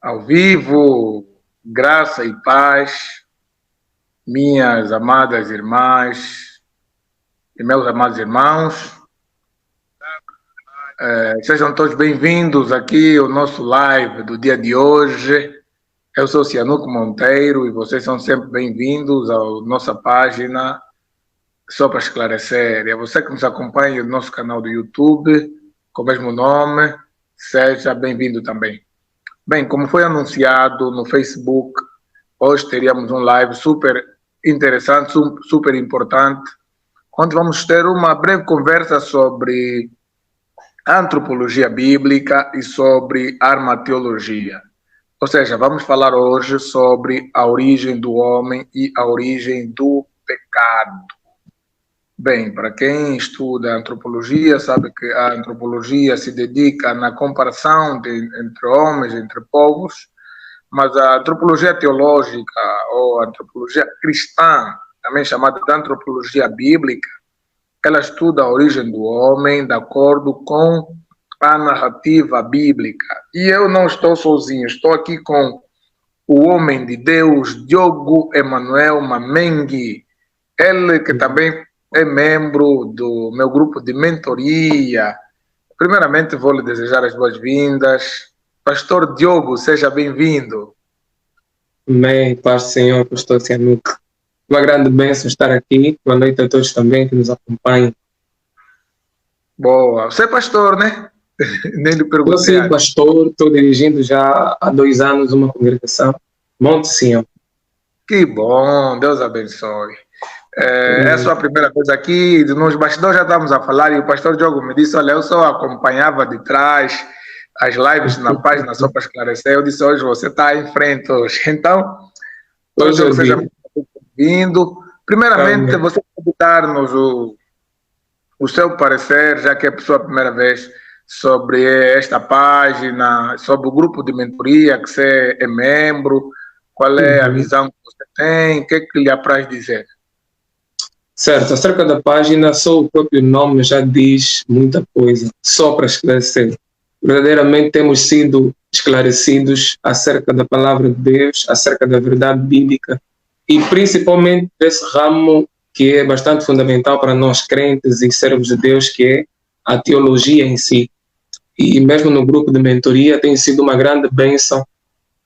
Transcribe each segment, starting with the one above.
Ao vivo, graça e paz, minhas amadas irmãs e meus amados irmãos, sejam todos bem-vindos aqui ao nosso live do dia de hoje. Eu sou Cianuco Monteiro e vocês são sempre bem-vindos à nossa página Só para Esclarecer. E a você que nos acompanha no nosso canal do YouTube, com o mesmo nome, seja bem-vindo também. Bem, como foi anunciado no Facebook, hoje teríamos um live super interessante, super importante, onde vamos ter uma breve conversa sobre antropologia bíblica e sobre armateologia. Ou seja, vamos falar hoje sobre a origem do homem e a origem do pecado. Bem, para quem estuda antropologia, sabe que a antropologia se dedica na comparação entre homens, entre povos, mas a antropologia teológica ou antropologia cristã, também chamada de antropologia bíblica, ela estuda a origem do homem de acordo com a narrativa bíblica. E eu não estou sozinho, estou aqui com o homem de Deus, Diogo Emanuel Mamengue, ele que também é membro do meu grupo de mentoria. Primeiramente, vou lhe desejar as boas-vindas. Pastor Diogo, seja bem-vindo. Amém, paz do Senhor, pastor Cianuco. Uma grande bênção estar aqui. Boa noite a todos também que nos acompanham. Boa. Você é pastor, né? Nem lhe perguntei. Eu sou pastor, estou dirigindo já há 2 anos uma congregação, Monte Sião. Que bom, Deus abençoe. É a sua primeira vez aqui, nos bastidores já estávamos a falar e o pastor Diogo me disse, olha, eu só acompanhava de trás as lives na página só para esclarecer. Eu disse, hoje você está em frente hoje. Então, hoje seja bem-vindo. Primeiramente, você pode dar-nos o seu parecer, já que é a sua primeira vez, sobre esta página, sobre o grupo de mentoria que você é membro, qual é a visão que você tem, o que é que lhe apraz dizer? Certo, acerca da página, só o próprio nome já diz muita coisa, só para esclarecer. Verdadeiramente temos sido esclarecidos acerca da palavra de Deus, acerca da verdade bíblica e principalmente desse ramo que é bastante fundamental para nós crentes e servos de Deus, que é a teologia em si. E mesmo no grupo de mentoria tem sido uma grande bênção,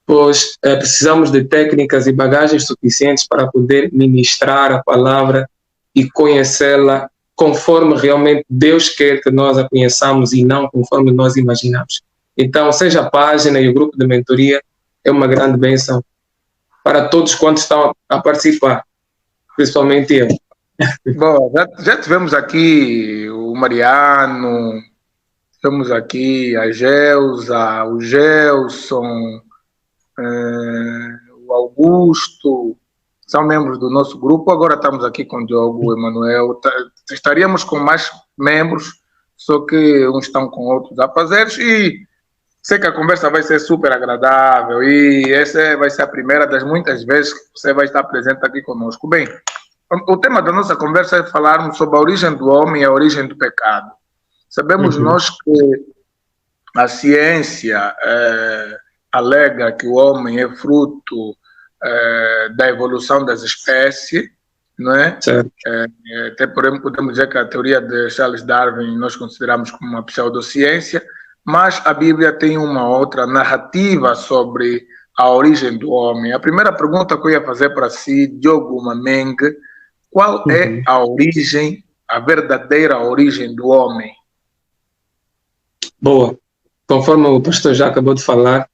pois precisamos de técnicas e bagagens suficientes para poder ministrar a palavra e conhecê-la conforme realmente Deus quer que nós a conheçamos e não conforme nós imaginamos. Então, seja a página e o grupo de mentoria, é uma grande bênção para todos quantos estão a participar, principalmente eu. Bom, já tivemos aqui o Mariano, temos aqui a Gelsa, o Gelson, o Augusto, são membros do nosso grupo. Agora estamos aqui com o Diogo Emanuel. Estaríamos com mais membros, só que uns estão com outros afazeres e sei que a conversa vai ser super agradável e essa vai ser a primeira das muitas vezes que você vai estar presente aqui conosco. Bem, o tema da nossa conversa é falarmos sobre a origem do homem e a origem do pecado. Sabemos nós que a ciência alega que o homem é fruto da evolução das espécies, não é? Até podemos dizer que a teoria de Charles Darwin nós consideramos como uma pseudociência, mas a Bíblia tem uma outra narrativa sobre a origem do homem. A primeira pergunta que eu ia fazer para si, Diogo Mamengue, qual é a origem, a verdadeira origem do homem? Boa. Conforme o pastor já acabou de falar,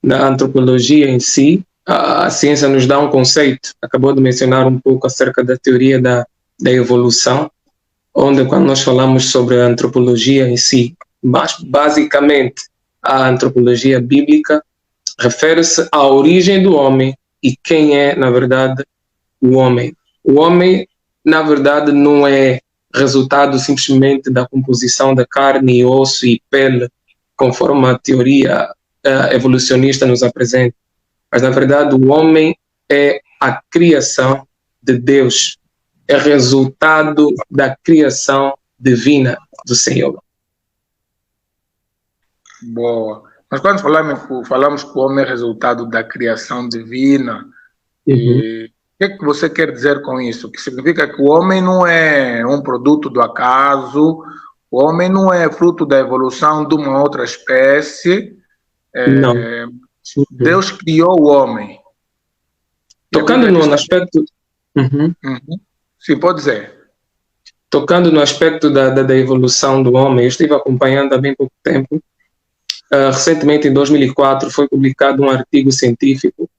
na antropologia em si, a ciência nos dá um conceito. Acabou de mencionar um pouco acerca da teoria da evolução, onde quando nós falamos sobre a antropologia em si, mas basicamente a antropologia bíblica refere-se à origem do homem e quem é, na verdade, o homem. O homem, na verdade, não é resultado simplesmente da composição da carne, osso e pele, conforme a teoria evolucionista nos apresenta. Mas, na verdade, o homem é a criação de Deus, é resultado da criação divina do Senhor. Boa. Mas quando falamos que o homem é resultado da criação divina, o que é que você quer dizer com isso? Que significa que o homem não é um produto do acaso, o homem não é fruto da evolução de uma outra espécie. Não. Deus criou o homem. Tocando no aspecto... Sim, pode dizer. Tocando no aspecto da evolução do homem, eu estive acompanhando há bem pouco tempo. Recentemente, em 2004, foi publicado um artigo científico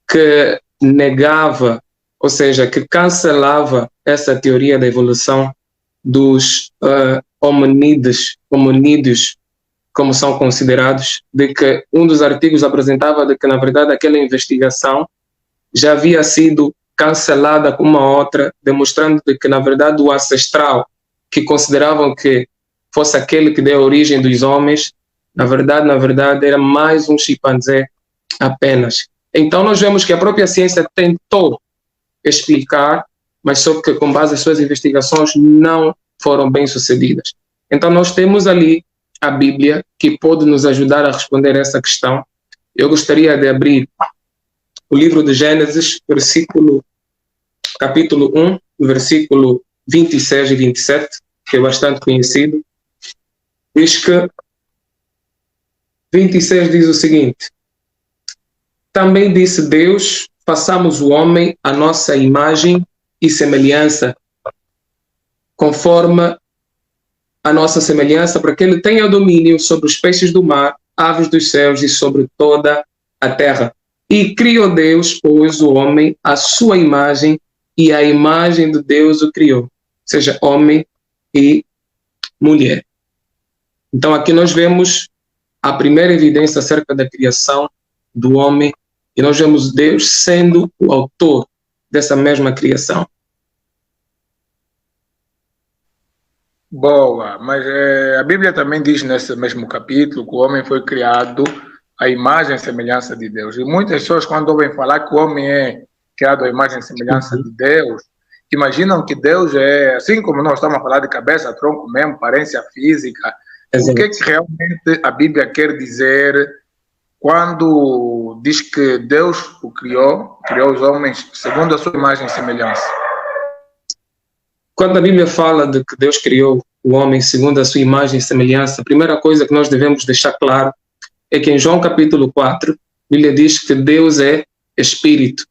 que negava, ou seja, que cancelava essa teoria da evolução dos hominídeos, como são considerados, de que um dos artigos apresentava de que, na verdade, aquela investigação já havia sido cancelada com uma outra, demonstrando de que, na verdade, o ancestral, que consideravam que fosse aquele que deu origem dos homens, na verdade, era mais um chimpanzé apenas. Então, nós vemos que a própria ciência tentou explicar, mas só que, com base nas suas investigações, não foram bem sucedidas. Então, nós temos ali a Bíblia, que pode nos ajudar a responder essa questão. Eu gostaria de abrir o livro de Gênesis, capítulo 1, versículo 26 e 27, que é bastante conhecido. Diz que 26 diz o seguinte: também disse Deus, façamos o homem à nossa imagem e semelhança, conforme a nossa semelhança, para que ele tenha domínio sobre os peixes do mar, aves dos céus e sobre toda a terra. E criou Deus, pois, o homem à sua imagem, e a imagem de Deus o criou, ou seja, homem e mulher. Então aqui nós vemos a primeira evidência acerca da criação do homem, e nós vemos Deus sendo o autor dessa mesma criação. Boa, mas a Bíblia também diz nesse mesmo capítulo que o homem foi criado à imagem e semelhança de Deus. E muitas pessoas, quando ouvem falar que o homem é criado à imagem e semelhança de Deus, imaginam que Deus é, assim como nós estamos a falar de cabeça, tronco mesmo, aparência física. Exato. O que é que realmente a Bíblia quer dizer quando diz que Deus o criou os homens segundo a sua imagem e semelhança? Quando a Bíblia fala de que Deus criou o homem segundo a sua imagem e semelhança, a primeira coisa que nós devemos deixar claro é que em João capítulo 4, a Bíblia diz que Deus é Espírito.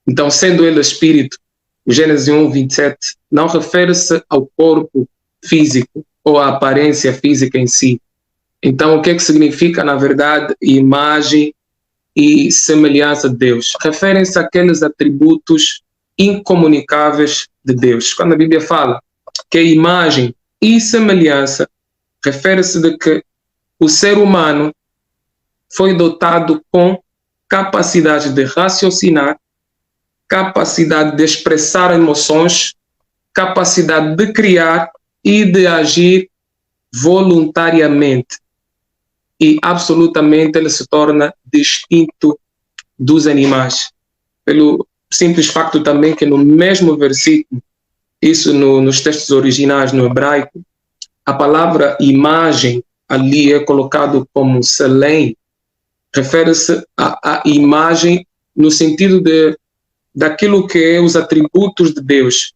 Então, sendo Ele Espírito, o Gênesis 1, 27, não refere-se ao corpo físico ou à aparência física em si. Então, o que é que significa, na verdade, imagem e semelhança de Deus? Referem-se àqueles atributos incomunicáveis de Deus. Quando a Bíblia fala que a imagem e semelhança, refere-se de que o ser humano foi dotado com capacidade de raciocinar, capacidade de expressar emoções, capacidade de criar e de agir voluntariamente. E absolutamente ele se torna distinto dos animais. Pelo simples facto também que no mesmo versículo, isso nos textos originais no hebraico, a palavra imagem ali é colocado como selém, refere-se à imagem no sentido daquilo que é os atributos de Deus,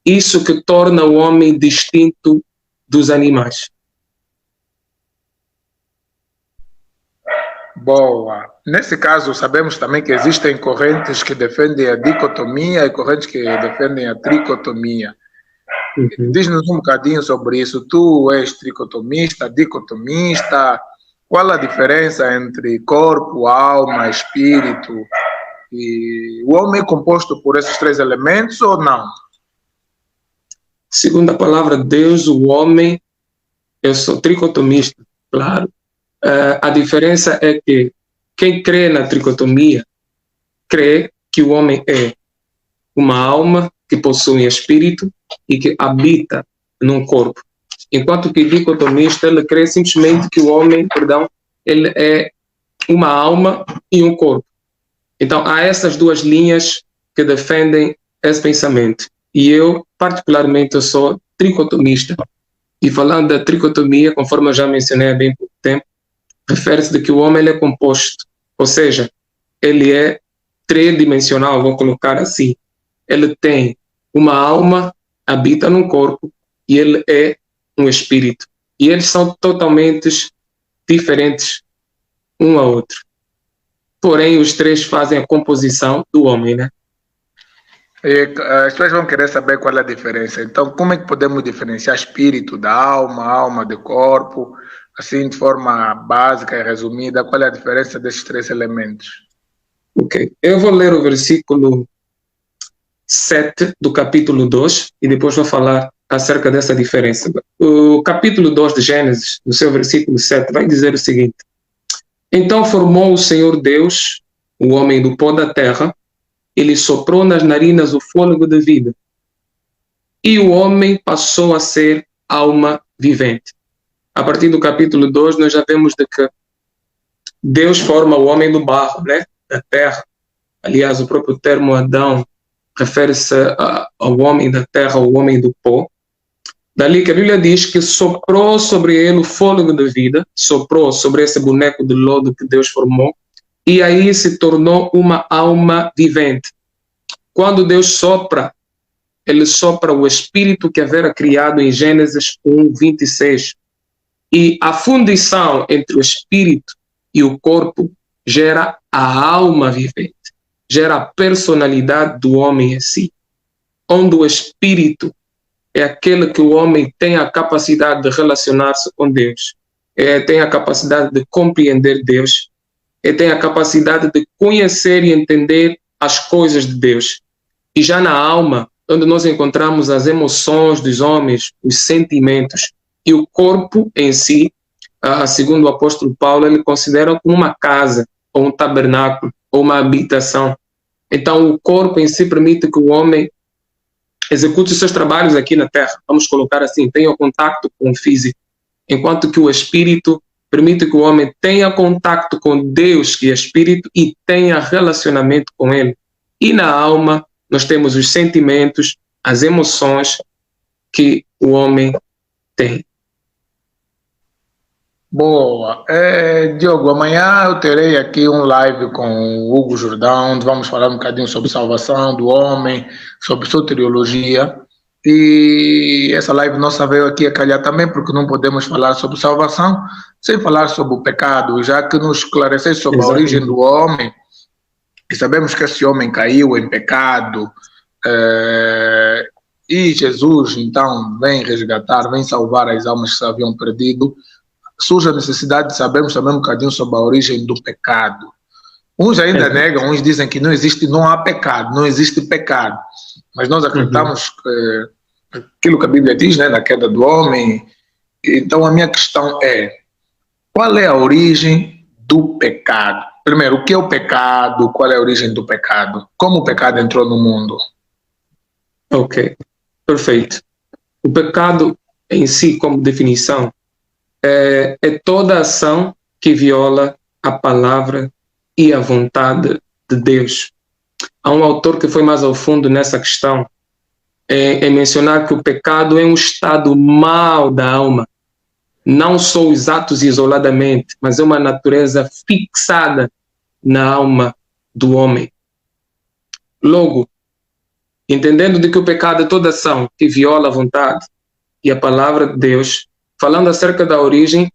isso que torna o homem distinto dos animais. Boa. Nesse caso, sabemos também que existem correntes que defendem a dicotomia e correntes que defendem a tricotomia. Diz-nos um bocadinho sobre isso. Tu és tricotomista, dicotomista? Qual a diferença entre corpo, alma, espírito? E o homem é composto por esses três elementos ou não? Segundo a palavra de Deus, o homem, eu sou tricotomista, claro. A diferença é que quem crê na tricotomia crê que o homem é uma alma que possui espírito e que habita num corpo. Enquanto que o dicotomista, ele crê simplesmente que o homem, ele é uma alma e um corpo. Então, há essas duas linhas que defendem esse pensamento. E eu, particularmente, eu sou tricotomista. E falando da tricotomia, conforme eu já mencionei há bem pouco tempo, refere-se de que o homem ele é composto, ou seja, ele é tridimensional, vou colocar assim. Ele tem uma alma, habita num corpo, e ele é um espírito. E eles são totalmente diferentes um ao outro. Porém, os três fazem a composição do homem, né? E as pessoas vão querer saber qual é a diferença. Então, como é que podemos diferenciar espírito da alma, alma do corpo, assim de forma básica e resumida, qual é a diferença desses três elementos? Ok. Eu vou ler o versículo 7 do capítulo 2 e depois vou falar acerca dessa diferença. O capítulo 2 de Gênesis, no seu versículo 7, vai dizer o seguinte: Então formou o Senhor Deus o homem do pó da terra, ele soprou nas narinas o fôlego de vida, e o homem passou a ser alma vivente. A partir do capítulo 2, nós já vemos de que Deus forma o homem do barro, né? Da terra. Aliás, o próprio termo Adão refere-se ao homem da terra, ao homem do pó. Dali que a Bíblia diz que soprou sobre ele o fôlego de vida, soprou sobre esse boneco de lodo que Deus formou, e aí se tornou uma alma vivente. Quando Deus sopra, ele sopra o espírito que havera criado em Gênesis 1:26. E a fundição entre o espírito e o corpo gera a alma vivente, gera a personalidade do homem em si, onde o espírito é aquele que o homem tem a capacidade de relacionar-se com Deus, tem a capacidade de compreender Deus, tem a capacidade de conhecer e entender as coisas de Deus. E já na alma, onde nós encontramos as emoções dos homens, os sentimentos, e o corpo em si, segundo o apóstolo Paulo, ele considera como uma casa, ou um tabernáculo, ou uma habitação. Então, o corpo em si permite que o homem execute os seus trabalhos aqui na Terra, vamos colocar assim, tenha contato com o físico, enquanto que o espírito permite que o homem tenha contato com Deus, que é espírito, e tenha relacionamento com ele. E na alma, nós temos os sentimentos, as emoções que o homem tem. Boa. Diogo, amanhã eu terei aqui um live com o Hugo Jordão, onde vamos falar um bocadinho sobre salvação do homem, sobre soteriologia. E essa live nossa veio aqui a calhar também, porque não podemos falar sobre salvação sem falar sobre o pecado, já que nos esclarecer sobre a origem do homem. E sabemos que esse homem caiu em pecado, e Jesus, então, vem resgatar, vem salvar as almas que se haviam perdido. Surge a necessidade de sabermos também um bocadinho sobre a origem do pecado. Uns ainda negam, uns dizem que não há pecado, não existe pecado. Mas nós acreditamos que aquilo que a Bíblia diz, né, da queda do homem. Então a minha questão é, qual é a origem do pecado? Primeiro, o que é o pecado? Qual é a origem do pecado? Como o pecado entrou no mundo? Ok, perfeito. O pecado em si, como definição, é toda ação que viola a palavra e a vontade de Deus. Há um autor que foi mais ao fundo nessa questão, é mencionar que o pecado é um estado mau da alma, não só os atos isoladamente, mas é uma natureza fixada na alma do homem. Logo, entendendo de que o pecado é toda ação que viola a vontade e a palavra de Deus, falando acerca da origem,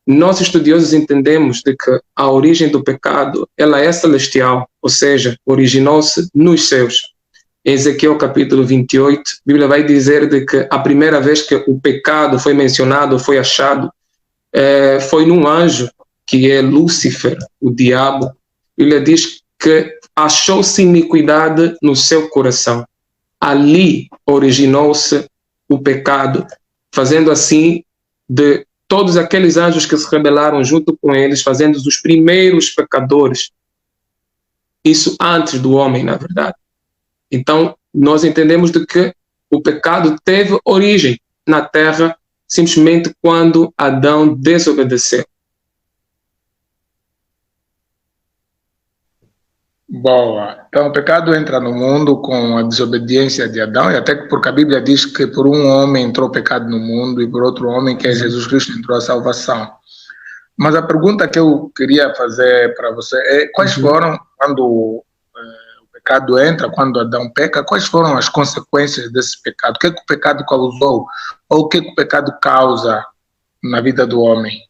nós estudiosos entendemos de que a origem do pecado ela é celestial, ou seja, originou-se nos céus. Em Ezequiel capítulo 28, a Bíblia vai dizer de que a primeira vez que o pecado foi mencionado, foi achado, foi num anjo, que é Lúcifer, o diabo. A Bíblia diz que achou-se iniquidade no seu coração. Ali originou-se o pecado, fazendo assim de todos aqueles anjos que se rebelaram junto com eles, fazendo-os os primeiros pecadores. Isso antes do homem, na verdade. Então, nós entendemos de que o pecado teve origem na terra simplesmente quando Adão desobedeceu. Boa. Então o pecado entra no mundo com a desobediência de Adão, e até porque a Bíblia diz que por um homem entrou o pecado no mundo e por outro homem, que é Jesus Cristo, entrou a salvação. Mas a pergunta que eu queria fazer para você é quais foram, quando o pecado entra, quando Adão peca, quais foram as consequências desse pecado? O que o pecado causou? Ou o que o pecado causa na vida do homem?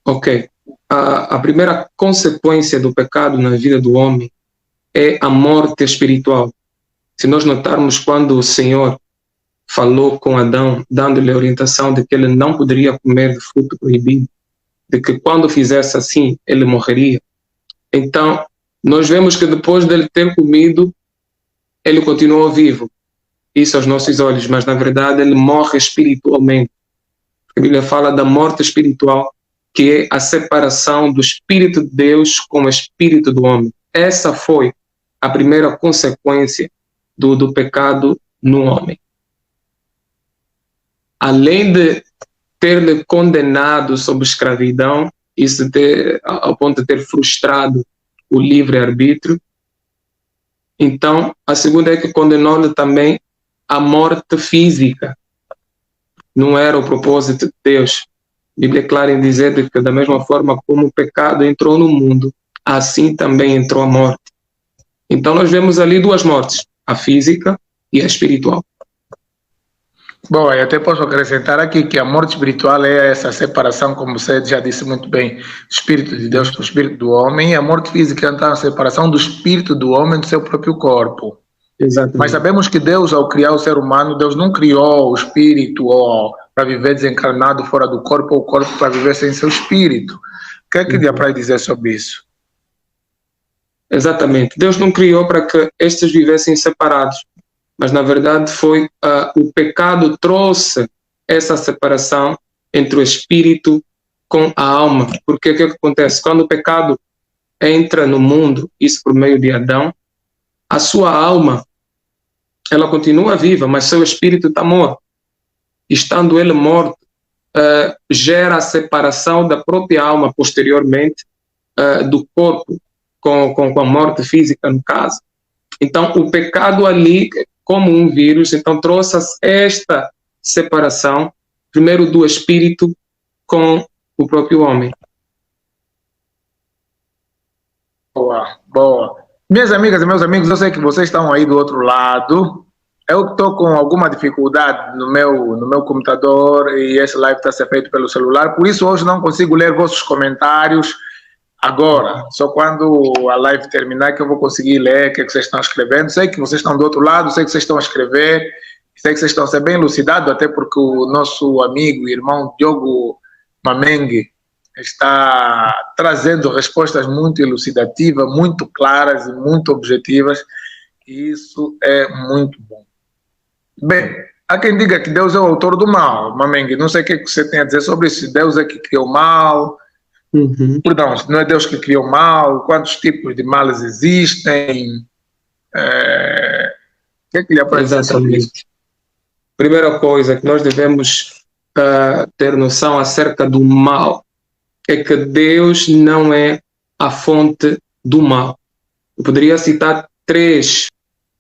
Ok. A primeira consequência do pecado na vida do homem é a morte espiritual. Se nós notarmos, quando o Senhor falou com Adão, dando-lhe a orientação de que ele não poderia comer do fruto proibido, de que quando fizesse assim, ele morreria. Então, nós vemos que depois dele ter comido, ele continuou vivo. Isso aos nossos olhos, mas na verdade ele morre espiritualmente. A Bíblia fala da morte espiritual, que é a separação do Espírito de Deus com o Espírito do homem. Essa foi a primeira consequência do pecado no homem. Além de ter-lhe condenado sob escravidão, isso ao ponto de ter frustrado o livre-arbítrio, então a segunda é que condenou-lhe também a morte física. Não era o propósito de Deus. A Bíblia é clara em dizer que da mesma forma como o pecado entrou no mundo, assim também entrou a morte. Então nós vemos ali duas mortes, a física e a espiritual. Bom, eu até posso acrescentar aqui que a morte espiritual é essa separação, como você já disse muito bem, do Espírito de Deus com o Espírito do homem, e a morte física então, é a separação do Espírito do homem do seu próprio corpo. Exatamente. Mas sabemos que Deus, ao criar o ser humano, Deus não criou o espírito para viver desencarnado fora do corpo, ou o corpo para viver sem seu espírito. O que é que dá para dizer sobre isso? Exatamente. Deus não criou para que estes vivessem separados, mas na verdade foi o pecado trouxe essa separação entre o espírito com a alma. Porque o que acontece? Quando o pecado entra no mundo, isso por meio de Adão, a sua alma, ela continua viva, mas seu espírito está morto. Estando ele morto, gera a separação da própria alma posteriormente do corpo, com a morte física, no caso. Então, o pecado ali, como um vírus, então trouxe esta separação, primeiro do espírito com o próprio homem. Boa, boa. Minhas amigas e meus amigos, eu sei que vocês estão aí do outro lado. Eu estou com alguma dificuldade no meu computador e esse live está a ser feito pelo celular, por isso hoje não consigo ler vossos comentários agora. Só quando a live terminar que eu vou conseguir ler o que vocês estão escrevendo. Sei que vocês estão do outro lado, sei que vocês estão a escrever, sei que vocês estão a ser bem elucidados, até porque o nosso amigo e irmão Diogo Mamengue está trazendo respostas muito elucidativas, muito claras e muito objetivas, e isso é muito bom. Bem, há quem diga que Deus é o autor do mal, Mamengue, não sei o que você tem a dizer sobre isso, Deus é que criou o mal, perdão, não é Deus que criou o mal, quantos tipos de males existem, o que é que lhe aparece sobre isso? Primeira coisa que nós devemos ter noção acerca do mal é que Deus não é a fonte do mal. Eu poderia citar 3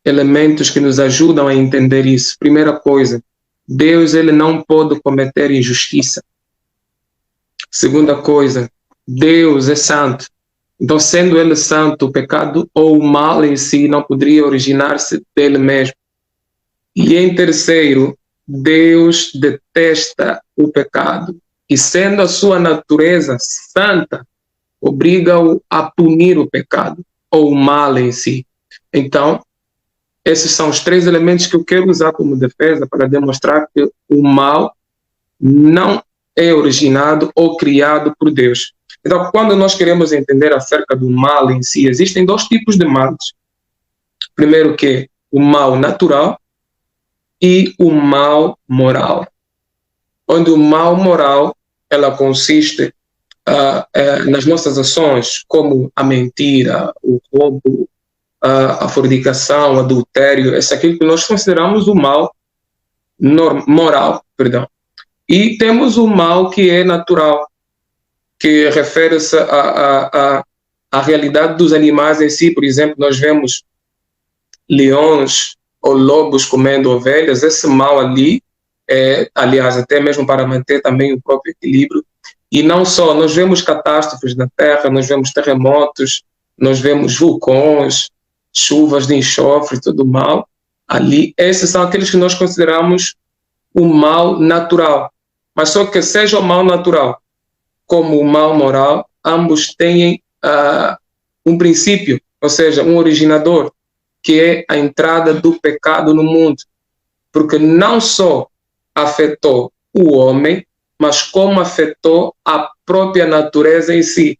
elementos que nos ajudam a entender isso. Primeira coisa, Deus ele não pode cometer injustiça. Segunda coisa, Deus é santo. Então, sendo ele santo, o pecado ou o mal em si não poderia originar-se dele mesmo. E em terceiro, Deus detesta o pecado. E sendo a sua natureza santa, obriga-o a punir o pecado ou o mal em si. Então, esses são os 3 elementos que eu quero usar como defesa para demonstrar que o mal não é originado ou criado por Deus. Então, quando nós queremos entender acerca do mal em si, existem 2 tipos de males. Primeiro que é o mal natural e o mal moral. Onde o mal moral, ela consiste nas nossas ações, como a mentira, o roubo, a fornicação, o adultério, é aquilo que nós consideramos o mal moral, perdão. E temos o mal que é natural, que refere-se à realidade dos animais em si. Por exemplo, nós vemos leões ou lobos comendo ovelhas. Esse mal ali, aliás, até mesmo para manter também o próprio equilíbrio, E não só, nós vemos catástrofes na Terra, nós vemos terremotos, nós vemos vulcões, chuvas de enxofre, tudo mal. Ali, esses são aqueles que nós consideramos o mal natural. Mas só que seja o mal natural como o mal moral, ambos têm um princípio, ou seja, um originador, que é a entrada do pecado no mundo. Porque não só afetou o homem, mas como afetou a própria natureza em si.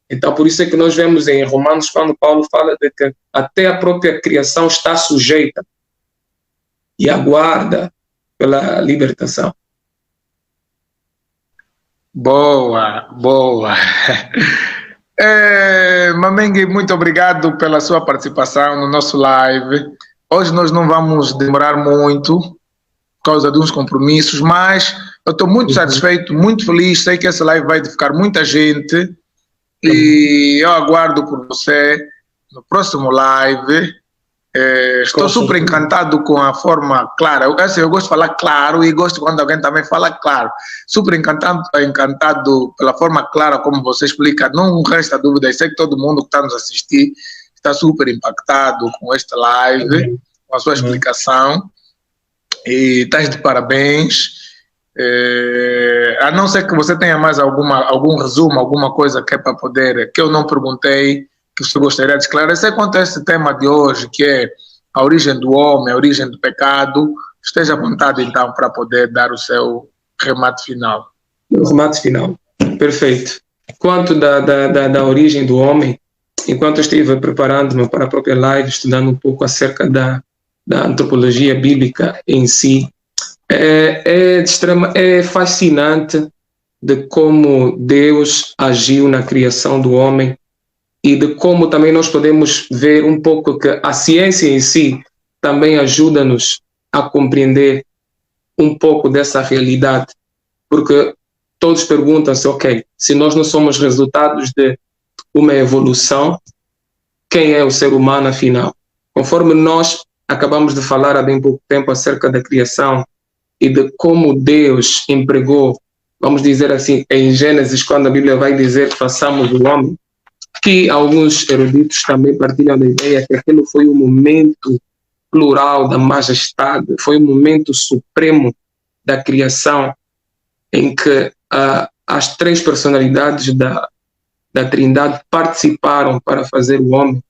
Então, por isso é que nós vemos em Romanos, quando Paulo fala de que até a própria criação está sujeita e aguarda pela libertação. Boa, boa. Mamengue, muito obrigado pela sua participação no nosso live. Hoje nós não vamos demorar muito, por causa de uns compromissos, mas eu estou muito satisfeito, muito feliz. Sei que essa live vai edificar muita gente e eu aguardo por você no próximo live. Estou super encantado com a forma clara. Eu gosto de falar claro e gosto quando alguém também fala claro. Super encantado pela forma clara como você explica. Não resta dúvida. Eu sei que todo mundo que está nos assistir está super impactado com esta live, com a sua explicação. E estás de parabéns. A não ser que você tenha mais algum resumo, alguma coisa que é para poder, que eu não perguntei, que você gostaria de esclarecer quanto a esse tema de hoje, que é a origem do homem, a origem do pecado. Esteja à vontade, então, para poder dar o seu remate final. O remate final, perfeito. Quanto da origem do homem, enquanto eu estive preparando-me para a própria live, estudando um pouco acerca da antropologia bíblica em si, é fascinante de como Deus agiu na criação do homem e de como também nós podemos ver um pouco que a ciência em si também ajuda-nos a compreender um pouco dessa realidade, porque todos perguntam-se, ok, se nós não somos resultados de uma evolução, quem é o ser humano afinal? Conforme nós acabamos de falar há bem pouco tempo acerca da criação e de como Deus empregou, vamos dizer assim, em Gênesis, quando a Bíblia vai dizer que façamos o homem, que alguns eruditos também partilham da ideia que aquele foi o momento plural da majestade, foi o momento supremo da criação, em que as três personalidades da Trindade participaram para fazer o homem.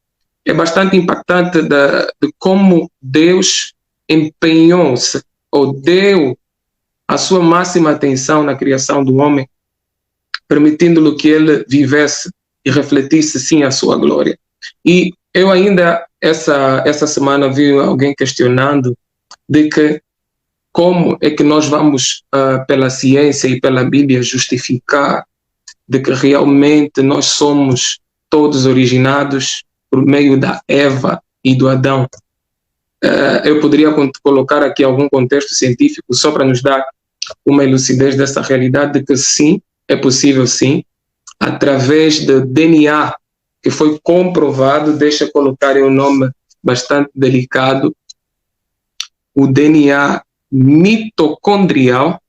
É bastante impactante de como Deus empenhou-se ou deu a sua máxima atenção na criação do homem, permitindo-lhe que ele vivesse e refletisse sim a sua glória. E eu ainda essa semana vi alguém questionando de que como é que nós vamos pela ciência e pela Bíblia justificar de que realmente nós somos todos originados por meio da Eva e do Adão. Eu poderia colocar aqui algum contexto científico só para nos dar uma lucidez dessa realidade de que sim, é possível sim, através do DNA, que foi comprovado, deixa eu colocar um nome bastante delicado, o DNA mitocondrial,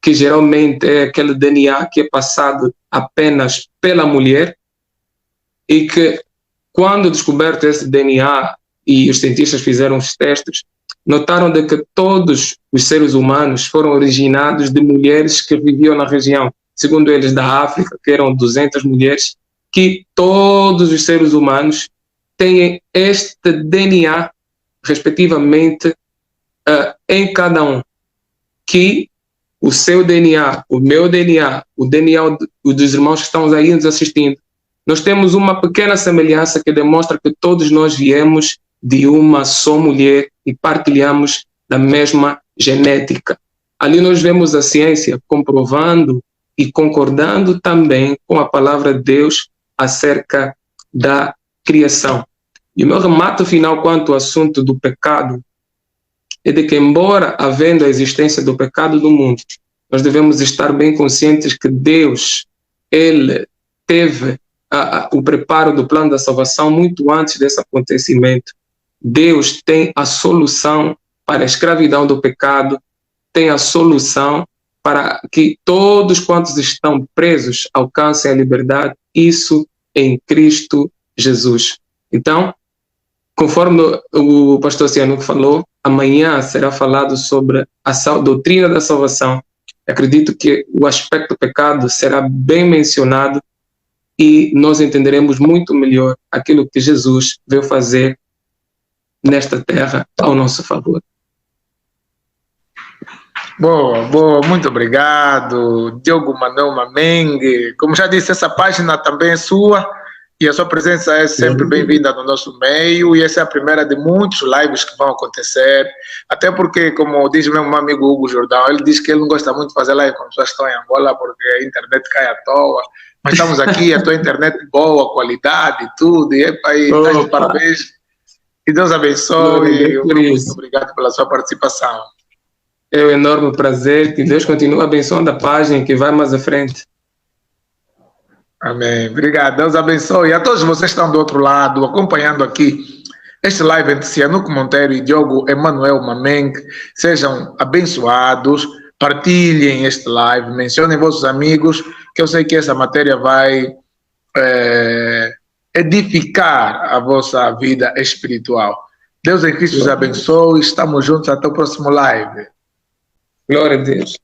que geralmente é aquele DNA que é passado apenas pela mulher, e que quando descoberto esse DNA e os cientistas fizeram os testes, notaram de que todos os seres humanos foram originados de mulheres que viviam na região, segundo eles da África, que eram 200 mulheres, que todos os seres humanos têm este DNA, respectivamente, em cada um, que o seu DNA, o meu DNA, o DNA dos irmãos que estão aí nos assistindo, nós temos uma pequena semelhança que demonstra que todos nós viemos de uma só mulher e partilhamos da mesma genética. Ali nós vemos a ciência comprovando e concordando também com a palavra de Deus acerca da criação. E o meu remate final quanto ao assunto do pecado é de que, embora havendo a existência do pecado no mundo, nós devemos estar bem conscientes que Deus, Ele teve o preparo do plano da salvação muito antes desse acontecimento. Deus tem a solução para a escravidão do pecado, tem a solução para que todos quantos estão presos alcancem a liberdade, isso em Cristo Jesus. Então, conforme o pastor Ciano falou, amanhã será falado sobre a doutrina da salvação. Acredito que o aspecto pecado será bem mencionado e nós entenderemos muito melhor aquilo que Jesus veio fazer nesta terra ao nosso favor. Boa, boa, muito obrigado. Diogo Manuel Mamengue. Como já disse, essa página também é sua e a sua presença é sempre bem-vinda no nosso meio, e essa é a primeira de muitos lives que vão acontecer, até porque, como diz meu amigo Hugo Jordão, ele diz que ele não gosta muito de fazer live quando as pessoas estão em Angola porque a internet cai à toa, mas estamos aqui, a tua internet boa, qualidade e tudo, e tá de parabéns, que Deus abençoe, muito obrigado pela sua participação. É um enorme prazer, que Deus continue abençoando a página que vai mais à frente. Amém. Obrigado. Deus abençoe. E a todos vocês que estão do outro lado, acompanhando aqui este live entre Cianuco Monteiro e Diogo Emanuel Mamengue. Sejam abençoados. Partilhem este live. Mencionem vossos amigos, que eu sei que essa matéria vai edificar a vossa vida espiritual. Deus em Cristo os abençoe. Estamos juntos até o próximo live. Glória a Deus.